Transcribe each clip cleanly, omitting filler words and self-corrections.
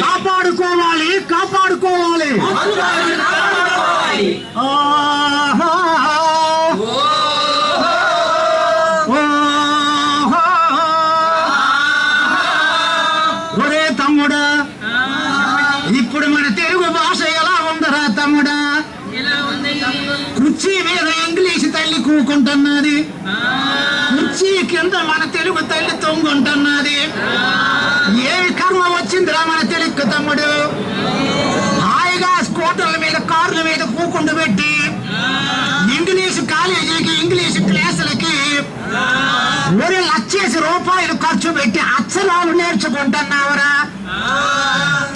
కాపాడుకోవాలి కాపాడుకోవాలి. ఒరే తమ్ముడా, ఇప్పుడు మన తెలుగు భాష ఎలా ఉందరా తమ్ముడా? కుర్చీ మీద ఇంగ్లీష్ తల్లి కూకుంటున్నది, కుర్చీ కింద మన తెలుగు తల్లి తొంగుంటున్నది. ఏమి కర్మ వచ్చిందిరా మన తెలుగు తమ్ముడు? హాయిగా స్కూటర్ల మీద కార్ల మీద కూకుండు పెట్టి ఇంగ్లీష్ కాలేజీకి ఇంగ్లీష్ క్లాసులకి ఒరే ₹1,00,000 ఖర్చు పెట్టి అక్షరాలు నేర్చుకుంటున్నావురా.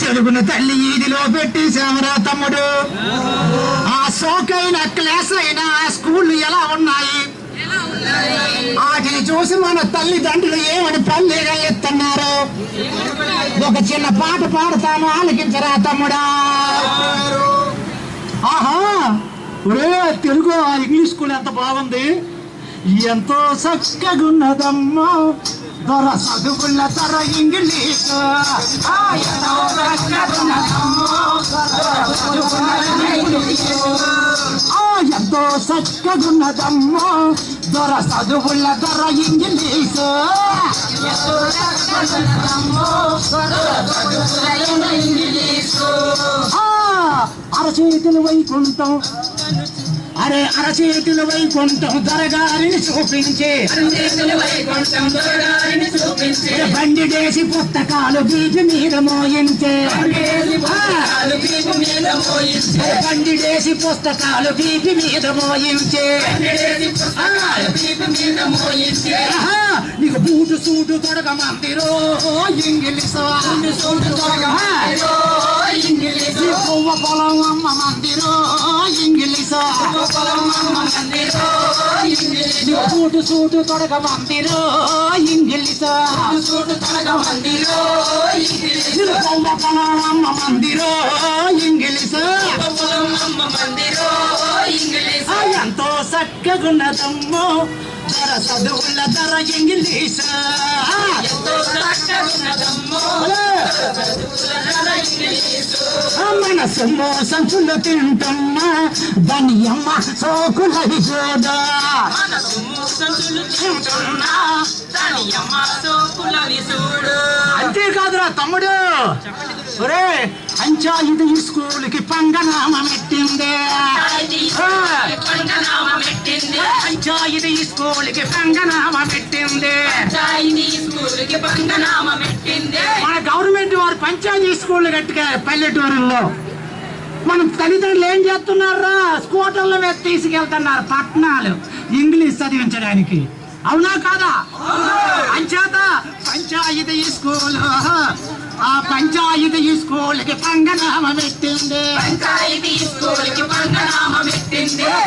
తెలుగును తల్లి ఈదిలో పెట్టేశావురా తమ్ముడు. ఆ సోకైన క్లాస్ అయినా స్కూళ్ళు ఎలా ఉన్నాయి? వాటిని చూసి మన తల్లిదండ్రులు ఏమని పల్లెగా ఎత్తున్నారు. ఒక చిన్న పాట పాడతాను, ఆలకించరా తమ్ముడా. ఆహా, ఒరే తెలుగు ఇంగ్లీష్ స్కూల్ ఎంత బాగుంది, ఎంతో చక్కగున్నదమ్మా దొర చదువుల తర ఇంగ్లీష్. ఎంతో చక్కగున్నదమ్మా దొర చదువుల తర ఇంగ్లీష్. అరచేతులు వైకుంఠం, అరే అరచేతులు వైకుంఠం దొరగారిని చూపించే, బండి డేసి పుస్తకాలు బీజు మీద మోయించే, బండి డేసి పుస్తకాలు బీజు మీద మోయించే. నీకు బూటు సూటు తొడగ మందిరో ఇంగ్లీష్, పువ్వ పొలం అమ్మ మందిరో ఇంగ్లీష్, బూటు సూటు తొడగ మందిరో ఇంగ్లీష్, పువ్వ పొలం అమ్మ మందిరో ఇంగ్లీష్. ఎంతో చక్కగున్నదమ్మో దొర చదువుల ధర ఇంగ్లీష్. మన సొమ్ము సంచులు తింటున్నా దాని అమ్మ సోకులవి చూడా, అంతేకాదురా తమ్ముడు. ఒరే పంచాయతీ స్కూల్కి పంగనామం పెట్టిందే, పంచాయతీ స్కూల్కి పంగనామం పెట్టిందే. మన గవర్నమెంట్ వారు పంచాయతీ స్కూల్ కట్టుకారు పల్లెటూరుల్లో. మన తల్లిదండ్రులు ఏం చేస్తున్నారా? స్కూటర్ల మీద తీసుకెళ్తున్నారు పట్టణాలు ఇంగ్లీష్ చదివించడానికి. అవునా కాదా? అంచేత పంచాయతీ స్కూల్, ఆ పంచాయతీ స్కూల్కి పంగనామం పెట్టింది.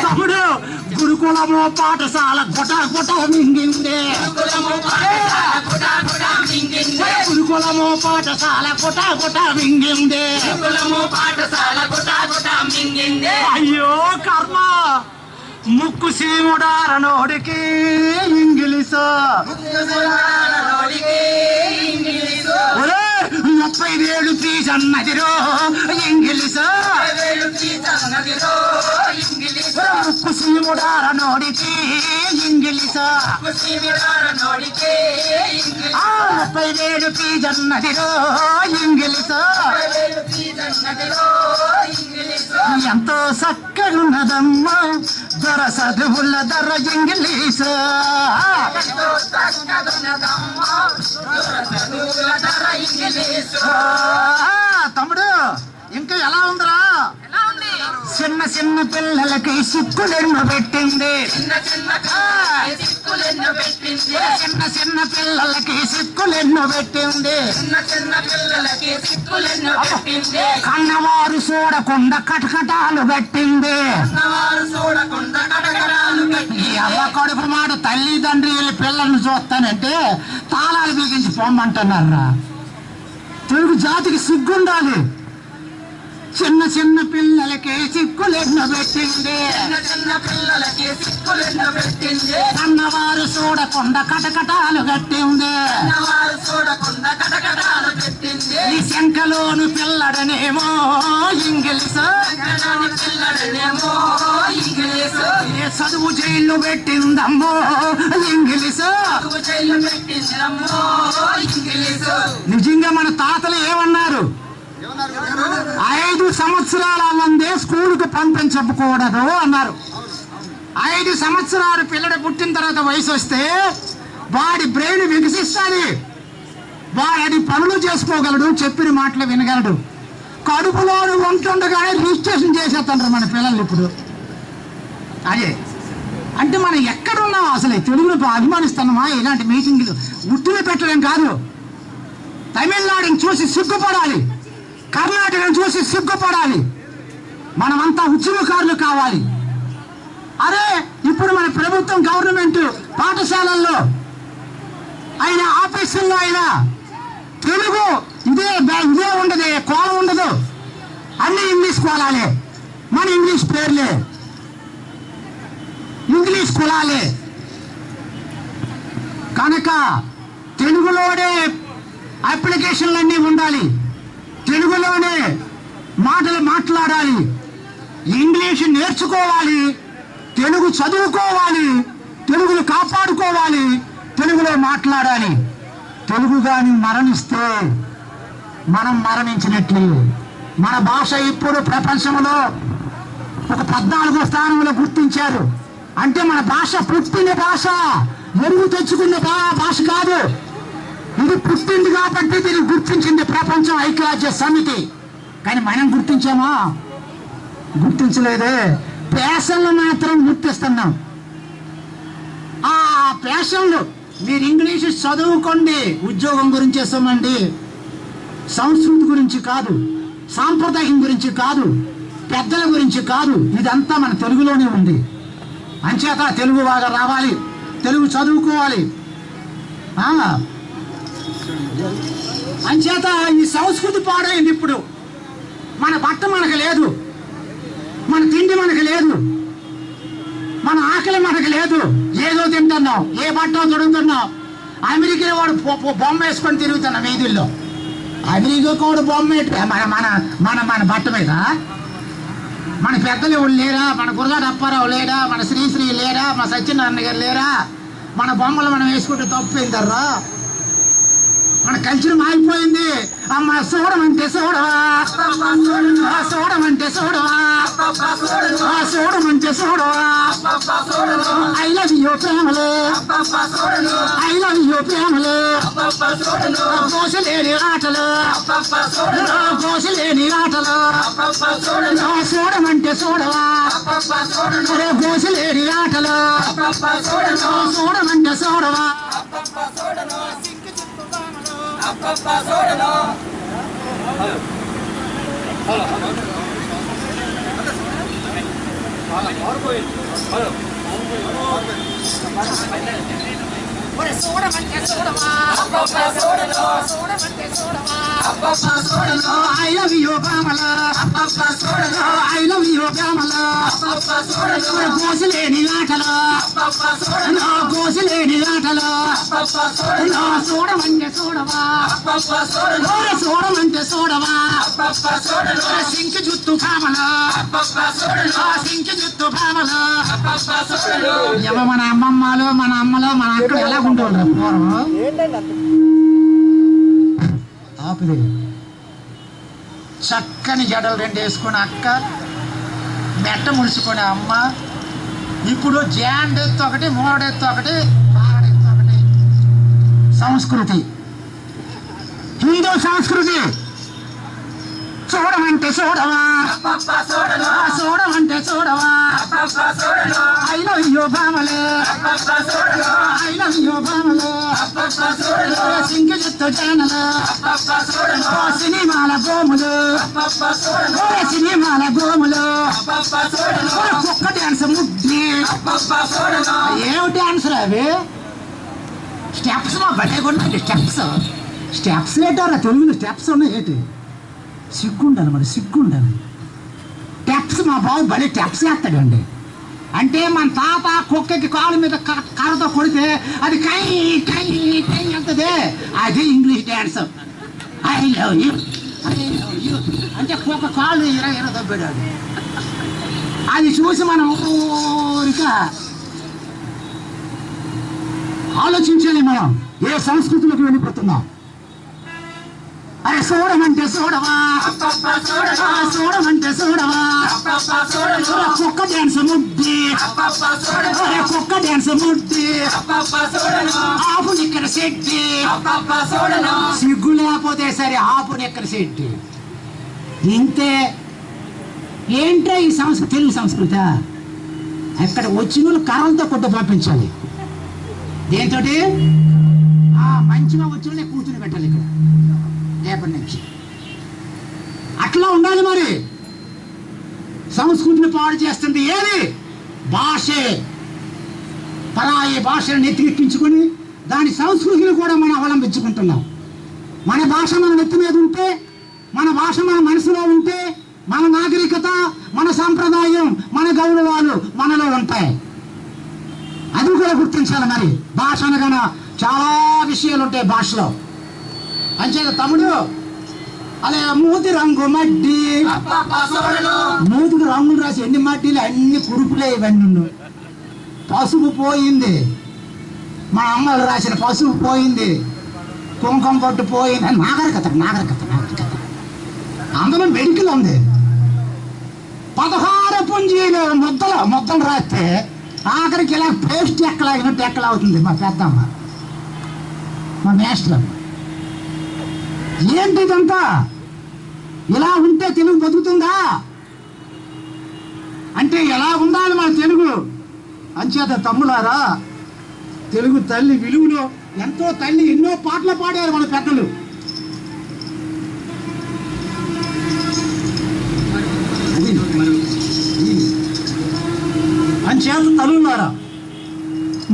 తమ్ముడు గురుకులము పాఠశాల గుట గుట మింగింది, గురుకులము పాఠశాల గుట గుట మింగింది. అయ్యో కర్మ, ముక్కు సీముడారనోడికి ఇంగ్లీషు, 30,000 ఫీజు అన్నదిరో ఇంగ్లీషు. ముక్కు సీముడారనోడికి ఇంగ్లీషు, 30,000 ఫీజు అన్నదిరో ఇంగ్లీషు. ఎంతో చక్కగున్నదమ్మా దొర చదువుల ధర ఇంగ్లీష్. తమ్ముడు ఇంకా ఎలా ఉందిరా? చిన్న చిన్న పిల్లలకి సిక్కులెన్ను పెట్టింది, చిన్న చిన్న పిల్లలకి సిక్కులెన్ను పెట్టింది. కన్నవారు చూడకుండా కటకటాలు పెట్టింది. అవ్వ కడుపు మాట తల్లిదండ్రులు పిల్లల్ని చూస్తానంటే తాళాలు బిగించి పొమ్మంటున్నారా? తెలుగు జాతికి సిగ్గుండాలి. చిన్న చిన్న పిల్లలకి సిక్కులెన్ను పెట్టింది, కన్నవారు చూడకుండా కటకటాలు కట్టింది. నీ శంకలోను పిల్లడనేమో ఇంగ్లీషు ఏ చదువు జైలు పెట్టిందమ్మో ఇంగ్లీషు నిజంగా మన తాతలు ఏమన్నారు? 5 సంవత్సరాల ముందే స్కూలుకు పంపించకూడదు అన్నారు. 5 సంవత్సరాలు పిల్లడు పుట్టిన తర్వాత వయసు వస్తే వాడి బ్రెయిన్ వికసిస్తుంది, వాడి పనులు చేసుకోగలడు, చెప్పిన మాటలు వినగలడు. కడుపులో ఉంటుండగానే రిజిస్ట్రేషన్ చేసేస్తుంటారు మన పిల్లలు ఇప్పుడు. అదే అంటే మనం ఎక్కడున్నాం అసలు? తెలుగులో అభిమానిస్తున్నామా? ఇలాంటి మీటింగ్లు ఉట్టిని పెట్టడం కాదు. తమిళనాడుని చూసి సిగ్గుపడాలి, కర్ణాటకను చూసి సిగ్గుపడాలి. మనమంతా ఉద్యమకారులు కావాలి. అరే ఇప్పుడు మన ప్రభుత్వం గవర్నమెంట్ పాఠశాలల్లో అయినా ఆఫీసుల్లో అయినా తెలుగు ఇదే ఉండదు, కోలం ఉండదు. అన్ని ఇంగ్లీష్ కోలాలే, మన ఇంగ్లీష్ పేర్లే, ఇంగ్లీష్ కులాలే. కనుక తెలుగులోనే అప్లికేషన్లన్నీ ఉండాలి, తెలుగులోనే మాటలు మాట్లాడాలి, ఇంగ్లీష్ నేర్చుకోవాలి, తెలుగు చదువుకోవాలి, తెలుగును కాపాడుకోవాలి, తెలుగులో మాట్లాడాలి. తెలుగు కానీ మరణిస్తే మనం మరణించినట్లు. మన భాష ఇప్పుడు ప్రపంచంలో ఒక 14వ స్థానంలో గుర్తించారు. అంటే మన భాష పుట్టిన భాష, ఎరువు తెచ్చుకున్న భాష కాదు. ఇది పుట్టింది కాబట్టి దీన్ని గుర్తించింది ప్రపంచం ఐక్యరాజ్య సమితి. కానీ మనం గుర్తించామా? గుర్తించలేదే. ప్యాషన్లు మాత్రం గుర్తిస్తున్నాం. ఆ ప్యాషన్లు మీరు ఇంగ్లీష్ చదువుకోండి, ఉద్యోగం గురించి వేసామండి, సంస్కృతి గురించి కాదు, సాంప్రదాయం గురించి కాదు, పెద్దల గురించి కాదు. ఇదంతా మన తెలుగులోనే ఉంది. అంచేత తెలుగు బాగా రావాలి, తెలుగు చదువుకోవాలి. అంచేత ఈ సంస్కృతి పాడైంది. ఇప్పుడు మన బట్ట మనకు లేదు, మన తిండి మనకు లేదు, మన ఆకలి మనకు లేదు. ఏదో తింటున్నాం, ఏ బట్ట తొడుగుతున్నాం. అమెరికా వాడు బొమ్మ వేసుకొని తిరుగుతున్నాం వీధుల్లో. అమెరికా కూడా బొమ్మ మన మన మన మన బట్ట మీద. మన పెద్దలు ఎవరు లేరా? మన గురజాడ అప్పారావు లేరా? మన శ్రీశ్రీ లేరా? మన సత్యనారాయణ గారు లేరా? మన బొమ్మలు మనం వేసుకుంటే తప్పైందర్రా. మన కల్చర్ మారిపోయింది. అమ్మ చూడమంటే చూడవా, చూడమంటే చూడవా, చూడమంటే చూడవా. ఐ లవ్ యూ ప్రేమలే, ఐ లవ్ యూ ప్రేమలే. కోసలేని ఆటలు, కోసలేని ఆటలు. చూడమంటే చూడవా, కోసలేని ఆటలు. చూడమంటే చూడవా. I love you, Pamela. I love you, Pamela. కోసలేని ఆటలు, కోసలేని ఆటలు. చూడమంటే చూడవా, చూడమంటే చూడవా. సింకి జుత్తు పామలా, సింకి జుత్తు పామలా. మన అమ్మమ్మలు, మన అమ్మలు, మన అక్కలు ఎలా ఉండేవాళ్ళు పూర్వం? ఆపిది చక్కని జడలు 2 వేసుకుని అక్క, మెట్ట ముడుచుకునే అమ్మ. ఇప్పుడు జాండెత్తు ఒకటి, మూడెత్తు ఒకటి, పారడెత్తు ఒకటి. సంస్కృతి, హిందూ సంస్కృతి. చూడమంటే చూడవా, చూడమంటే చూడవా. ఐ లవ్ యూ బామలే, ఐ లవ్ యూ బామలే. సింగి జుత్తు జానలు, సినిమాల గోములు, సినిమాల గోములు. కుక్క డాన్స్ ముద్ది. ఏం డాన్స్ అవి? స్టెప్స్ మా బట్టే కొన్నాయి. స్టెప్స్ ఏంటారా? తెలుగులో స్టెప్స్ ఉన్నాయి ఏంటి? సిగ్గుండాలి, మరి సిగ్గుండాలి. టెప్స్ మా బాబు భలే టెప్స్ వేస్తాడండి. అంటే మన తాత కుక్కకి కాలు మీద కర్రతో కొడితే అది కై కై కై అంటదే. అది English dance. I love you అంటే ఒక కాళ్ళు ఇర దబ్బాడు. అది చూసి మనం ఊరిక ఆలోచించాలి మనం ఏ సంస్కృతిలోకి వెళ్ళిపోతున్నాం. అరే చూడమంటే చూడవా, చూడమంటే చూడవా, కుక్క డ్యాన్స్ ముద్ది, కుక్క డ్యాన్స్ ముద్ది, ఆపు నిక్కర శెట్టి, సిగ్గు లేకపోతే సరే ఆపు నిక్కర శెట్టి. ఇంతే. ఏంటో ఈ సంస్కృతి, తెలుగు సంస్కృతి. అక్కడ వచ్చిన వాళ్ళు కర్రలతో కొట్ట పంపించాలి. దేంతో మంచిగా వచ్చిన వాళ్ళే కూర్చుని పెట్టాలి ఇక్కడ రేపటి నుంచి. అట్లా ఉండాలి. మరి సంస్కృతిని పాడు చేస్తుంది ఏది? భాషే. పరాయి భాషను నెత్తికెక్కించుకొని దాని సంస్కృతిని కూడా మనం అవలంబించుకుంటున్నాం. మన భాష మన నెత్తి మీద ఉంటే, మన భాష మన మనసులో ఉంటే, మన నాగరికత, మన సాంప్రదాయం, మన గౌరవాలు మనలో ఉంటాయి. అది కూడా గుర్తించాలి. మరి భాష అనగానే చాలా విషయాలు ఉంటాయి భాషలో. అంచేత తమ్ముడు అలా మూతి రంగు మడ్డి, మూతికి రంగులు రాసి ఎన్ని మడ్డీలు అన్ని కురుపులే ఇవన్నీ. పసుపు పోయింది, మా అమ్మలు రాసిన పసుపు పోయింది, కుంకుమ పట్టు పోయింది. నాగరికత నాగరికత నాగరికత. అందులో మెడికల్ ఉంది. 16 పుంజీలు ముద్దలు రాస్తే ఆఖరికి ఇలా పేస్ట్ ఎక్కలాగినట్టు ఎక్కలవుతుంది మా పెద్దమ్మ, మా మేస్టర్. ఏంటి ఇదంతా? ఇలా ఉంటే తెలుగు బతుకుతుందా అంటే ఎలా ఉండాలి మన తెలుగు? అంచేత తమ్ములారా, తెలుగు తల్లి విలువలో ఎంతో తల్లి ఎన్నో పాటలు పాడారు మన పెద్దలు. అంచేత తల్లులారా,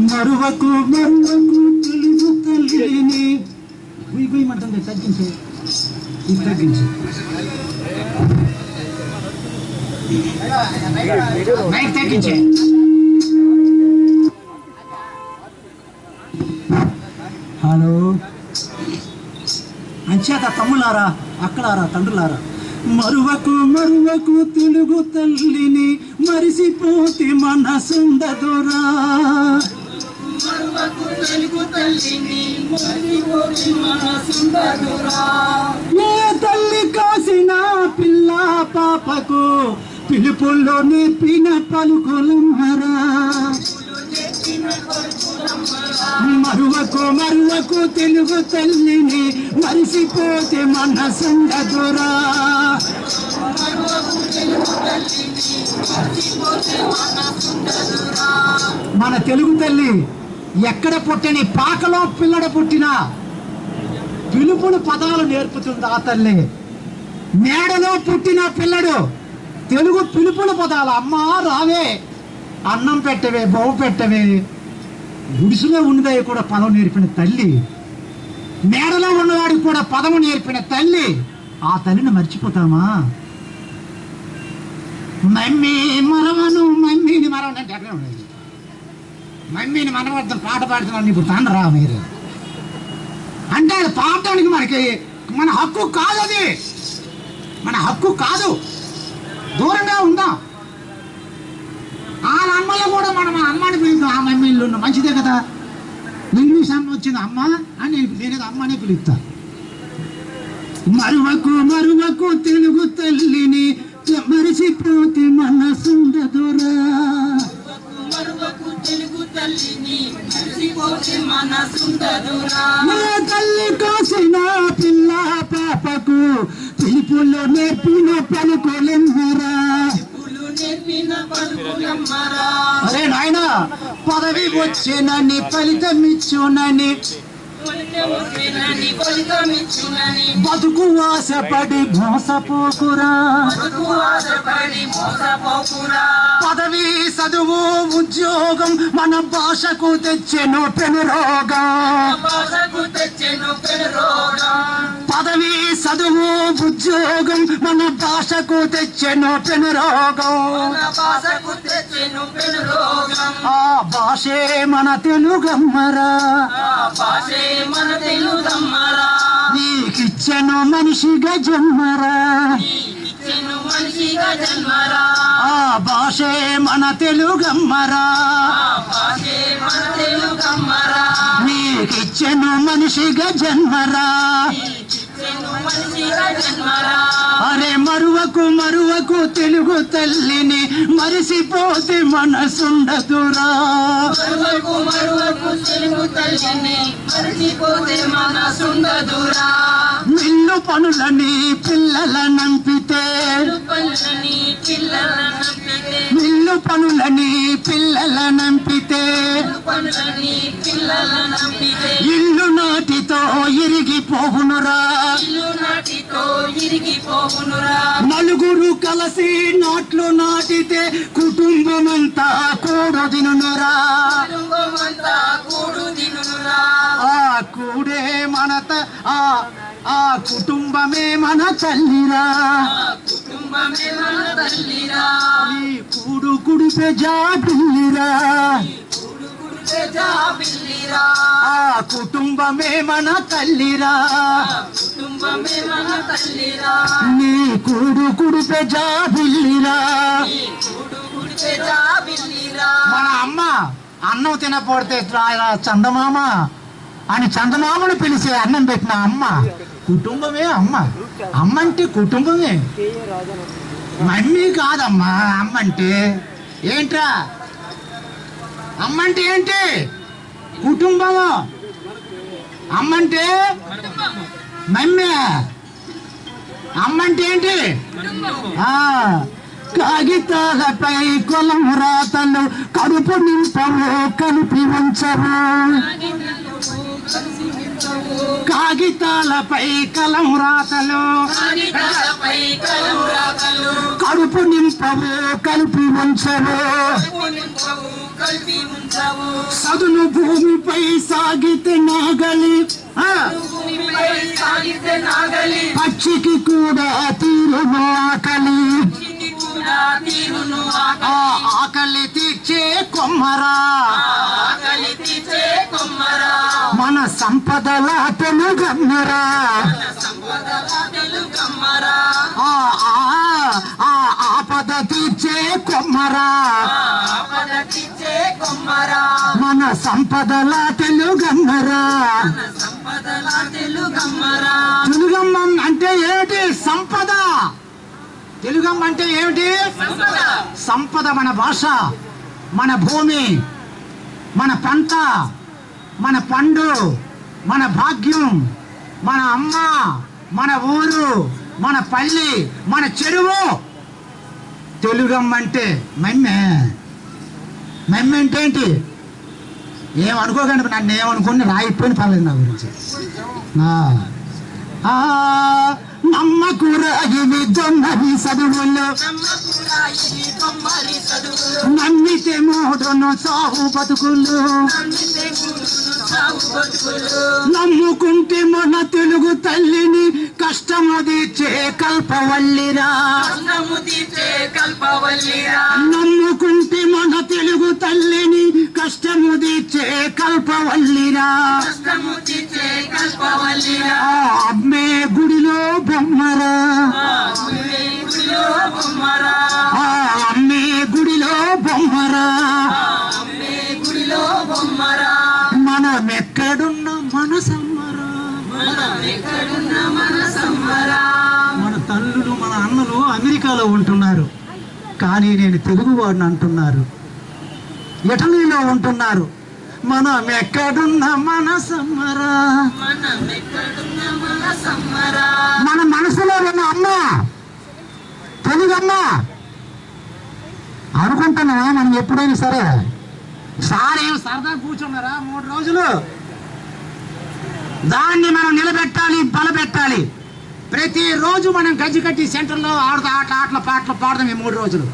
మరువకు మరువకు తెలుగు తల్లిని గుయ్యమంటుంది. తగ్గించే ఇది తగ్గించు. మైక్ తగ్గించే. హలో. అంచేత తమ్ములారా, అక్కలారా, తండ్రులారా, మరువకు మరువకు తెలుగు తల్లిని మరిసిపోతే మనసుండదురా. ఏ తల్లి కాసిన పిల్ల పాపకు పిలుపుల్లో నేర్పిన పలుకులమ్మరా. మరువకు మరువకు తెలుగు తల్లిని మరిసిపోతే మనసుండదురా. మన తెలుగు తల్లి ఎక్కడ పుట్టని పాకలో పిల్లడ పుట్టినా పిలుపులు పదాలు నేర్పుతుంది ఆ తల్లి. మేడలో పుట్టిన పిల్లడు తెలుగు పిలుపుల పదాలు, అమ్మా రావే, అన్నం పెట్టవే, బొవ్వ పెట్టవే, గుడిసులో ఉన్నదే కూడా పదం నేర్పిన తల్లి, మేడలో ఉన్నవాడికి కూడా పదము నేర్పిన తల్లి. ఆ తల్లిని మర్చిపోతామా? మమ్మీ మరవను, మమ్మీని మరవను అంటే ఎక్కడ ఉండేది? మమ్మీని మనవర్థం పాట పాడుతున్నాను ఇప్పుడు తండ్రా మీరు అంటే అది పాడటానికి మనకి మన హక్కు కాదు. అది మన హక్కు కాదు. దూరంగా ఉందాం. ఆ అమ్మలో కూడా మనం అమ్మని పిలుస్తాం. ఆ మమ్మీళ్ళు ఉన్న మంచిదే కదా. ఇంగ్లీష్ అమ్మ వచ్చింది అమ్మ అని నేను అమ్మనే పిలుస్తా. మరువకు మరువకు తెలుగు తల్లిని మరిసిపోతే మనసుండదురా. తల్లి కాసిన పిల్ల పాపకు పిలుపులో నేర్పిన పలుకులెమ్మరా. అరే నాయన, పదవి వచ్చేనని ఫలితం ఇచ్చునని బతుకు ఆశపడి మోసపోకురా. పదవి చదువు ఉద్యోగం మన భాషకు తెచ్చెను పెను రోగం. పదవి చదువు ఉద్యోగం మన భాషకు తెచ్చెను పెను రోగం. ఆ భాషే మన తెలుగమ్మరా, నీకిచ్చెను మనిషిగా జన్మరా. ఆ భాషే మన తెలుగమ్మరా, నీకిచ్చెను మనిషిగా జన్మరా. అరే మరువకు మరువకు తెలుగు తల్లిని, మరిసిపోతే మనసుండదురా. మిల్లు పనులని పిల్లల నంపితే, మిల్లు పనులని పిల్లల నంపితే, ఇల్లు నాటితో ఇరిగిపోవునురా. నలుగురు కలిసి నాట్లు నాటితే కుటుంబమంతా కూడుదినురా. ఆ కూడే మనత ఆ కుటుంబమే మన తల్లిరా. ఈ కూడు కుడిపే జాబిల్లిరా. ఆ కుటుంబమే మన తల్లిరా. నీ కూడు కుడిపే జాబిల్లిరా. మన అమ్మ అన్నం తినపోతే చందమామ అని చందమామను పిలిచి అన్నం పెట్టిన అమ్మ కుటుంబమే. అమ్మ అమ్మ అంటే కుటుంబమే, మమ్మీ కాదమ్మా. అమ్మ అంటే ఏంట్రా? అమ్మ అంటే ఏంటి? కుటుంబము. అమ్మ అంటే మమ్మీ. అమ్మ అంటే ఏంటి? కాగితాలపై కొలం రాతలు కడుపు నింపవు కలిపి ఉంచవు. కాగితాలపై కలం రాతలు కడుపు నింపవు కలిపి ఉంచవు. సదును భూమిపై సాగితే నాగలి, పక్షికి కూడా తీరును ఆకలి. ఆకలి తీర్చే కొమ్మరా, మన సంపదల తెలుగమ్మరా. ఆపద తీర్చే కొమ్మరా, మన సంపదల తెలుగమ్మరా. తెలుగమ్మం అంటే ఏమిటి? సంపద. తెలుగమ్మ అంటే ఏమిటి? సంపద. మన భాష, మన భూమి, మన పంట, మన పండు, మన భాగ్యం, మన అమ్మ, మన ఊరు, మన పల్లి, మన చెరువు. తెలుగమ్మ అంటే మమ్మే. మమ్మ అంటే ఏంటి? ఏమనుకోకండి, నన్ను ఏమనుకుని రాయిపోయిన పర్లేదు నా గురించి. నమ్మకురా ఇవి దొమ్మరి చదువులు, నమ్మితే మూడును సాగు బతుకులు. నమ్ముకుంటే మన తెలుగు తల్లిని కష్టము తీర్చే కల్పవల్లిరా. నమ్ముకుంటే మన తెలుగు తల్లిని కష్టము తీర్చే కల్పవల్లిరా. అమ్మే గుడిలో బొమ్మరా, అమ్మే గుడిలో బొమ్మరా. మనం ఎక్కడున్న మనసమ్మరా. మన తల్లులు మన అన్నలు అమెరికాలో ఉంటున్నారు, కానీ నేను తెలుగువాడిని అంటున్నారు. ఇటలీలో ఉంటున్నారు. మనం ఎక్కడున్న మనసమ్మరా. మన మనసులో ఉన్న అమ్మ తెలుగమ్మ అనుకుంటున్నావా? మనం ఎప్పుడైనా సరే సార్ ఏం సరదా కూర్చున్నారా 3 రోజులు? దాన్ని మనం నిలబెట్టాలి, బలపెట్టాలి. ప్రతిరోజు మనం గజ్జి కట్టి సెంటర్లో ఆటలు పాటలు పాడదాం. ఈ 3 రోజులు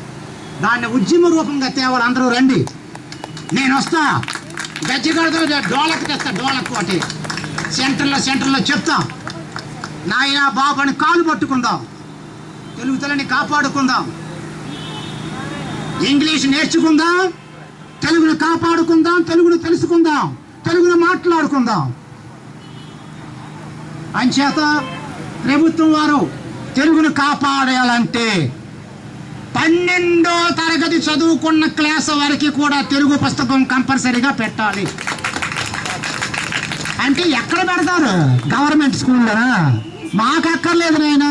దాన్ని ఉద్యమ రూపంగా తేవాలి. అందరూ రండి, నేను వస్తా. గజ్జి కడతా, డోలకు తెస్తా. డోలకు ఒకటి సెంటర్లో చెప్తాం. నాయన బాబు అని కాలు పట్టుకుందాం, తెలుగు తల్లిని కాపాడుకుందాం, ఇంగ్లీష్ నేర్చుకుందాం, తెలుగును కాపాడుకుందాం, తెలుగును తెలుసుకుందాం, తెలుగును మాట్లాడుకుందాం. అంచేత ప్రభుత్వం వారు తెలుగును కాపాడాలంటే 12వ తరగతి చదువుకున్న క్లాస్ వరకు కూడా తెలుగు పుస్తకం కంపల్సరీగా పెట్టాలి. అంటే ఎక్కడ పెడతారు? గవర్నమెంట్ స్కూల్లోనా? మాకు అక్కర్లేదు నాయన,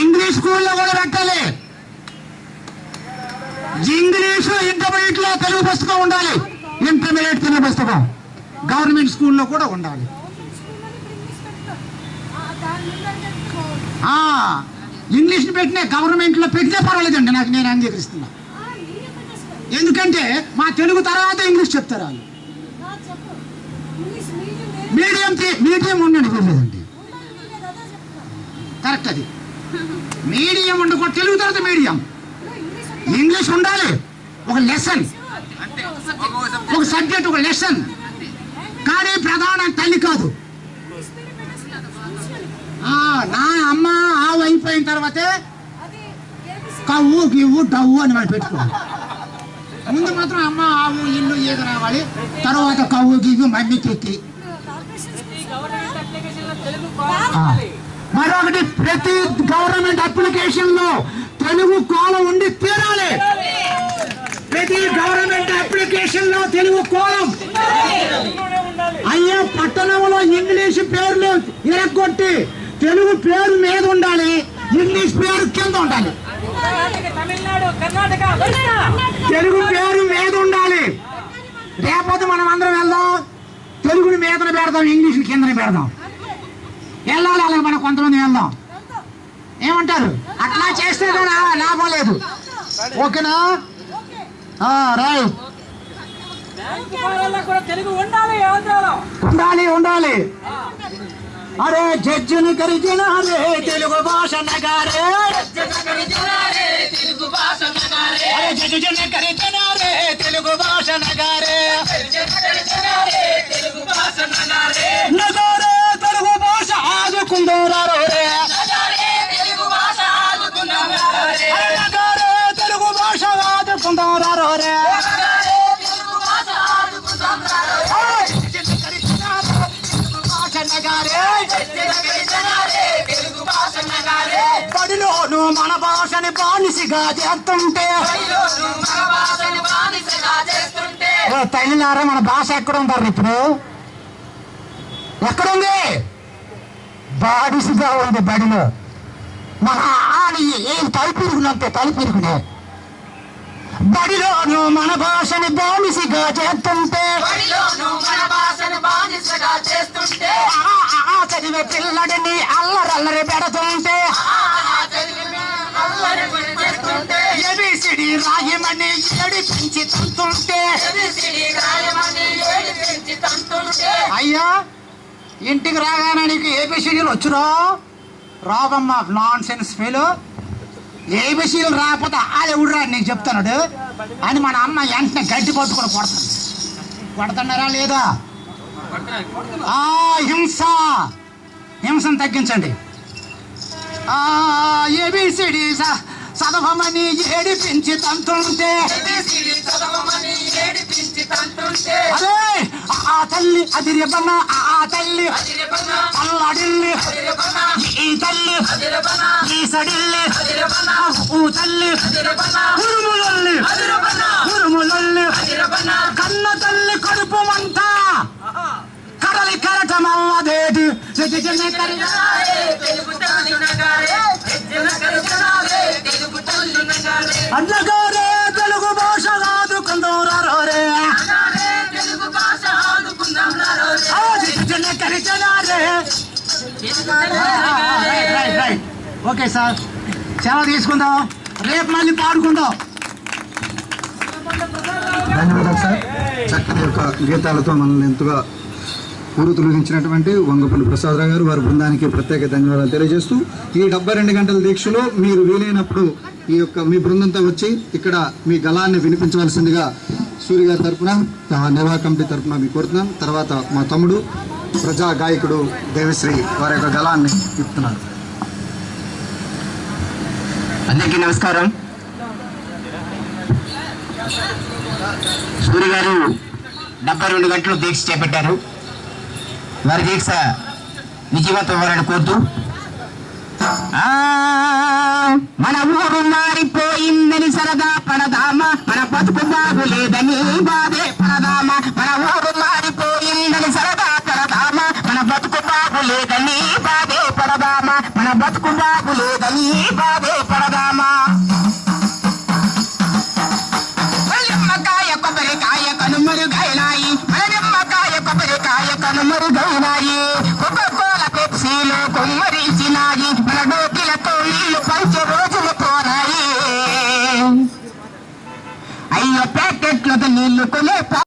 ఇంగ్లీష్ స్కూల్లో కూడా పెట్టాలి. ఇంగ్లీషు ఇంటర్మీడియట్లో తెలుగు పుస్తకం ఉండాలి, ఇంటర్మీడియట్ తెలుగు పుస్తకం గవర్నమెంట్ స్కూల్లో కూడా ఉండాలి. ఇంగ్లీష్ని పెట్టినా గవర్నమెంట్లో పెట్టినా పర్వాలేదండి, నేను అంగీకరిస్తున్నా. ఎందుకంటే మా తెలుగు తర్వాత ఇంగ్లీష్ చెప్తారు వాళ్ళు. మీడియం ఉండండి, లేదండి కరెక్ట్. అది మీడియం ఉండకూడదు, తెలుగు తర్వాత మీడియం. ఇంగ్లీష్ ఉండాలి, ఒక లెసన్, ఒక సబ్జెక్ట్, ఒక లెసన్. కానీ ప్రధాన తల్లి కాదు. నా అమ్మ ఆవు అయిపోయిన తర్వాతే కవ్వు గివ్వు డవ్వు అని మనం పెట్టుకోవాలి. ముందు మాత్రం అమ్మ ఆవు ఇల్లు ఈగ రావాలి, తర్వాత కవ్వు గివ్వు మమ్మీ చెక్కి. మరొకటి, ప్రతి గవర్నమెంట్ అప్లికేషన్ లో తెలుగు కోలం ఉండి తీరాలి. ప్రతి గవర్నమెంట్ అప్లికేషన్ లో తెలుగు కోలం. అయ్యా పట్టణంలో ఇంగ్లీష్ పేర్లు ఇరగొట్టి తెలుగు పేరు మీద ఉండాలి, ఇంగ్లీష్ పేరు కింద ఉండాలి. తెలుగు పేరు మీద ఉండాలి. రేపొద్దు మనం అందరం వెళ్దాం, తెలుగుని మీదన పెడదాం, ఇంగ్లీష్ని కిందన పెడదాం. వెళ్ళాలి, అలాగే మనం కొంతమంది వెళ్దాం. ఏమంటారు? అట్లా చేస్తే కూడా లాభం లేదు. ఓకేనా? రైట్. ఉండాలి ఉండాలి. అరే జడ్జిని కరిచినారే తెలుగు భాష నగారే, అరే జడ్జిని కరిచినారే తెలుగు భాష నగారే, నగారే తెలుగు భాష ఆదుకుందోరారో రే, నగారే తెలుగు భాష ఆదుకుందోరారో రే. బడిలోను మన భాషని బానిసగా చేస్తుంటే, తల్లినారా మన భాష ఎక్కడ ఉంటారు? ఇప్పుడు ఎక్కడుంది? బానిసగా ఉంది బడిలో. మన ఆడి ఏం తలుపురుకునంతే తలుపురుకునే. బడిలోను మన భాషని బానిసగా చేస్తుంటే, చదివే పిల్లడిని అల్లరల్లరి పెడుతుంటే, ఏబిసిడి రాయమని ఏడిపించి తంతుంటే. అయ్యా ఇంటికి రాగానే నీకు ఏబిసిడీలు వచ్చురా? రావమ్మా, నాన్ సెన్స్ ఫెయిల్. ఏబిసిడీలు రాకపోతే ఎవడురా నీకు చెప్తున్నాడు అని మన అమ్మ వెంటనే గడ్డి పట్టుకొని కొడుతున్నారా లేదా? హింసను తగ్గించండి. ఏబిసిడి చదవమని ఏడిపించి తంతుంటే, అదే ఆ తల్లి అదిరిబన్న, ఆ తల్లి అల్లడిల్లి, ఈ తల్లి ఈ సడిల్లి, ఊ తల్లి ఉరుములల్లి ఉరుములల్లి, కన్న తల్లి కడుపు మంట కడలి కరటమవ్వదేటి. అన్నగారే తెలుగు భాష ఆదుకుందోరారో రే, ఓకే సార్, సెలవు తీసుకుందాం, రేపు మళ్ళీ పాడుకుందాం. ధన్యవాదాలు సార్. చక్కని యొక్క గీతాలతో మనల్ని ఎంతగా పూర్వతులించినటువంటి వంగపల్లి ప్రసాదరావు గారు, వారి బృందానికి ప్రత్యేక ధన్యవాదాలు తెలియజేస్తూ, ఈ 72 గంటల దీక్షలో మీరు వీలైనప్పుడు ఈ యొక్క మీ బృందంతో వచ్చి ఇక్కడ మీ గళాన్ని వినిపించవలసిందిగా సూర్య గారి తరఫున, నిర్వాహక కమిటీ తరఫున మీకు కోరుతున్నాం. తర్వాత మా తమ్ముడు ప్రజా గాయకుడు దేవిశ్రీ వారి యొక్క గళాన్ని ఇస్తున్నారు. అందరికీ నమస్కారం. సూర్య గారు 72 గంటలు దీక్ష చేపట్టారు. వారి దీక్ష విజయవంతం అవ్వాలని కోరుతూ, మన ఊరు మారిపోయిందని సరదా పడదామా, మన బతుకు బాగులేదని బాధే పడదామా. మన ఊరు మారిపోయిందని సరదా పడదామా, మన బతుకు బాగులేదని బాధే పడదామా. మన బతుకు బాగులేదని బాధే పడదామా. నిమ్మకాయ కొబ్బరికాయ కనుమరుగైనాయి, మన నిమ్మకాయ కొబ్బరికాయ కనుమరుగైనాయి. కోకోకోల పెప్సీలు కొమ్మరించినాయి, మన డోకిలతో నీళ్లు పంచే రోజులు పోరాయి. అయ్యో ప్యాకెట్లతో నీళ్లు కొనే